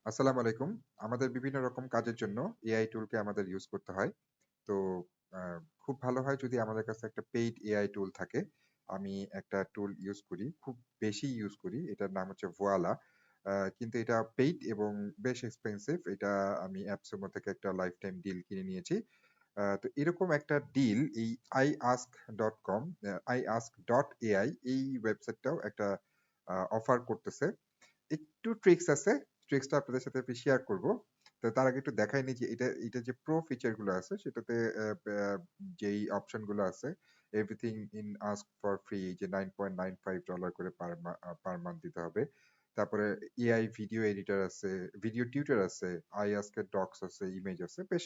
আসসালামু আলাইকুম। আমাদের বিভিন্ন রকম কাজের জন্য এআই টুলকে আমাদের ইউজ করতে হয়। তো আ খুব ভালো হয় যদি আমাদের কাছে একটা পেইড এআই টুল থাকে। আমি একটা টুল ইউজ করি, খুব বেশি ইউজ করি। এটার নাম হচ্ছে Voila। কিন্তু এটা পেইড এবং বেশ এক্সপেনসিভ। এটা আমি অ্যাপসুমো থেকে একটা লাইফ টাইম ডিল কিনে নিয়েছি। তো এরকম একটা ডিল এই iask.com iask.ai এই ওয়েবসাইটটাও একটা অফার করতেছে। একটু ট্রিকস আছে। ট্রিকসটা আপনাদের সাথে আমি শেয়ার করব। তো তার আগে একটু দেখাই নিই যে এটা যে প্রো ফিচার গুলো আছে সেটাতে যেই অপশন গুলো আছে everything in ask for free যে $9.95 করে পার মান্থ দিতে হবে। তারপরে এআই ভিডিও এডিটর আছে, ভিডিও টিউটর আছে, iAsk এর ডক্স আছে, ইমেজ আছে। বেশ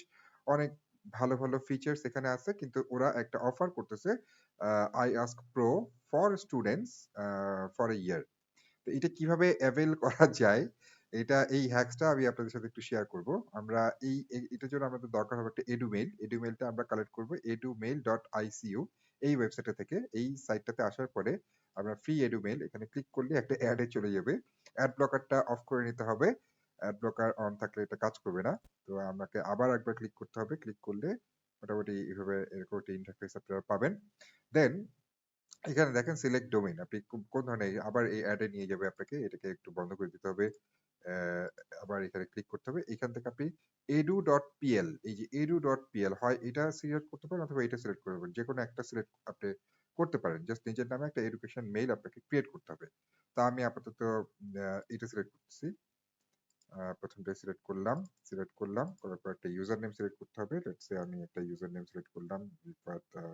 অনেক ভালো, ভালো ফিচারস এখানে আছে। কিন্তু ওরা একটা অফার করতেছে আ iAsk Pro for students for a ইয়ার। তো এটা কিভাবে avail করা যায়, এই হ্যাকসটা আমি আপনাদের সাথে একটু শেয়ার করব। আমরা এটার জন্য আমাদের দরকার হবে একটা edumail। edumailটা আমরা কালেক্ট করব edumail.icu এই ওয়েবসাইটটা থেকে। এই সাইটটাতে আসার পরে আমরা ফ্রি edumail এখানে ক্লিক করলে একটা এড এ চলে যাবে। অ্যাড ব্লকারটা অফ করে নিতে হবে। অ্যাড ব্লকার অন থাকলে এটা কাজ করবে না। তো আমাকে আবার একবার ক্লিক করতে হবে। ক্লিক করলে মোটামুটি এভাবে এরকম একটা ইন্টারফেস আপনারা পাবেন। দেন এখানে দেখেন সিলেক্ট ডোমেইন। আপনি কোন ধরনের আবার এই অ্যাড এ নিয়ে যাবে আপনাকে। এটাকে একটু বন্ধ করে দিতে হবে। আবার এখানে ক্লিক করতে হবে। এখান থেকে আপনি edu.pl এই যে edu.pl হয় এটা সিলেক্ট করতে পারেন অথবা এটা সিলেক্ট করতে পারেন। যেকোনো একটা সিলেক্ট আপনি করতে পারেন। জাস্ট নিজের নামে একটা এডুকেশন মেইল আপনাকে ক্রিয়েট করতে হবে। তো আমি আপাতত এটা সিলেক্ট করতেছি। ১ম টায় সিলেক্ট করলাম। সিলেক্ট করলাম। করার পর একটা ইউজার নেম সিলেক্ট করতে হবে। লেটস সে আমি একটা ইউজার নেম সিলেক্ট করলাম। রিফাত আ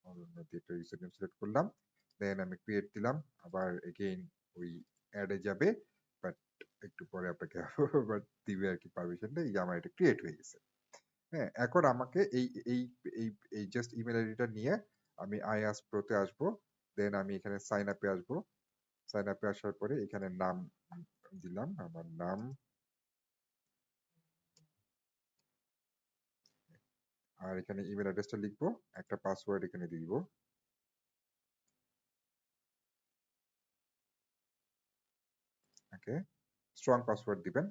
অনন্য দিয়ে একটা ইউজার নেম সিলেক্ট করলাম। দেন আমি ক্রিয়েট দিলাম। আবার এগেইন ওই এড এ যাবে। বাট একটু পরে আপনাকে আবার দিবে আরকি পারমিশনটা। এই যে আমার এটা ক্রিয়েট হয়ে গেছে। হ্যাঁ? এখন আমাকে এই এই এই জাস্ট ইমেইল আইডিটা নিয়ে আমি IaaS Pro তে আসবো। দেন আমি এখানে সাইন আপ এ আসবো। সাইন আপ এ আসার পরে এখানে নাম দিলাম। আমার নাম আর এখানে ইমেইল অ্যাড্রেসটা লিখবো। একটা পাসওয়ার্ড এখানে দিয়ে দিব। ওকে। স্ট্রং পাসওয়ার্ড দিবেন।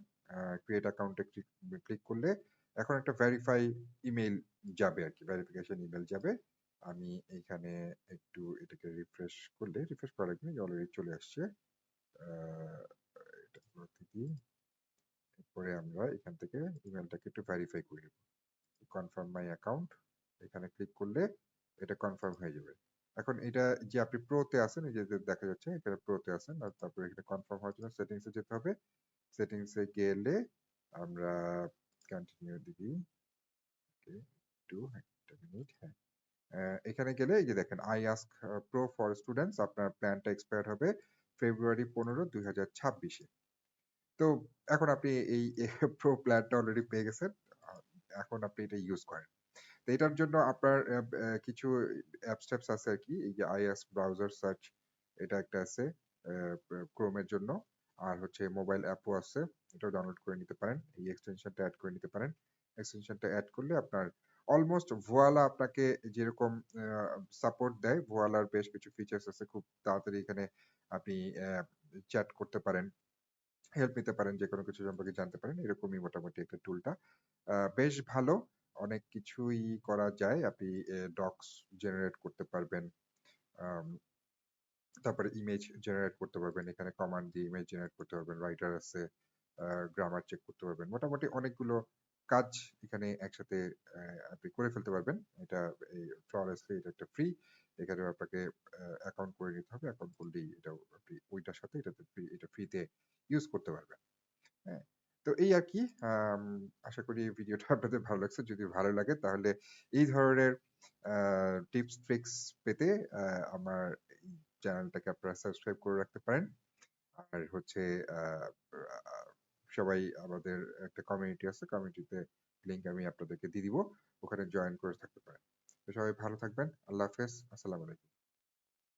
ক্রিয়েট অ্যাকাউন্টে ক্লিক করলে এখন একটা ভেরিফাই ইমেইল যাবে আরকি। ভেরিফিকেশন ইমেইল যাবে। আমি এইখানে একটু এটাকে রিফ্রেশ করার আগে অলরেডি চলে আসছে। আ এটা করতে দিই। এরপরে আমরা এখান থেকে ইমেইলটাকে একটু ভেরিফাই করে নেব। কনফার্ম মাই অ্যাকাউন্ট এখানে ক্লিক করলে এটা কনফার্ম হয়ে যাবে। এখন এটা যে আপনি প্রো তে আছেন, এই যে দেখা যাচ্ছে এখানে প্রো তে আছেন। আর তারপরে এখানে কনফার্ম হওয়ার জন্য সেটিংস এ যেতে হবে। সেটিংস এ গেলে আমরা কন্টিনিউ দিবি। ওকে, একটু একটা মিনিট। হ্যাঁ। এখানে গেলে এই যে দেখেন iAsk Pro ফর স্টুডেন্টস আপনার প্ল্যানটা এক্সপায়ার হবে ফেব্রুয়ারি 15, 2026 এ। তো এখন আপনি এই প্রো প্ল্যানটা অলরেডি পেয়ে গেছেন। আ এখন আপনি এটা ইউজ করেন। তো এটার জন্য আপনার কিছু অ্যাপস-ট্যাপস আছে আরকি। এই যে iOS ব্রাউজার সার্চ এটা একটা আছে Chrome এর জন্য। আর হচ্ছে মোবাইল অ্যাপও আছে। এটাও ডাউনলোড করে নিতে পারেন। এই এক্সটেনশনটা এড করে নিতে পারেন। এক্সটেনশনটা এড করলে আপনার অলমোস্ট Voila আপনাকে যেরকম আ সাপোর্ট দেয়, Voila র বেশ কিছু ফিচারস আছে। খুব তাড়াতাড়ি এখানে আপনি চ্যাট করতে পারেন। হেল্প নিতে পারেন, যেকোনো কিছু সম্পর্কে জানতে পারেন। এরকমই মোটামুটি একটা টুলটা। বেশ ভালো। অনেক কিছুই করা যায়। আপনি ডক্স জেনারেট করতে পারবেন। আম তারপরে ইমেজ জেনারেট করতে পারবেন। এখানে কমান্ড দিয়ে ইমেজ জেনারেট করতে পারবেন। রাইটার আছে, গ্রামার চেক করতে পারবেন। মোটামুটি অনেকগুলো কাজ এখানে একসাথে আপনি করে ফেলতে পারবেন। এটা এই ফ্ললেসলি এটা একটা ফ্রি। এখানেও আপনাকে অ্যাকাউন্ট করে নিতে হবে। অ্যাকাউন্ট করলেই এটাও আপনি ওইটার সাথে এটা ফ্রিতে ইউজ করতে পারবেন। হ্যাঁ? তো এই আরকি। আম আশা করি এই ভিডিওটা আপনাদের ভালো লাগছে। যদি ভালো লাগে তাহলে এই ধরনের আ টিপস ট্রিকস পেতে আ আমার এই চ্যানেলটাকে আপনারা সাবস্ক্রাইব করে রাখতে পারেন। আর হচ্ছে আ আ সবাই আমাদের একটা কমিউনিটি আছে। কমিউনিটিতে লিংক আমি আপনাদেরকে দিয়ে দিব। ওখানে জয়েন করে থাকতে পারেন। তো সবাই ভালো থাকবেন। আল্লাহ হাফেজ। আসসালামু আলাইকুম।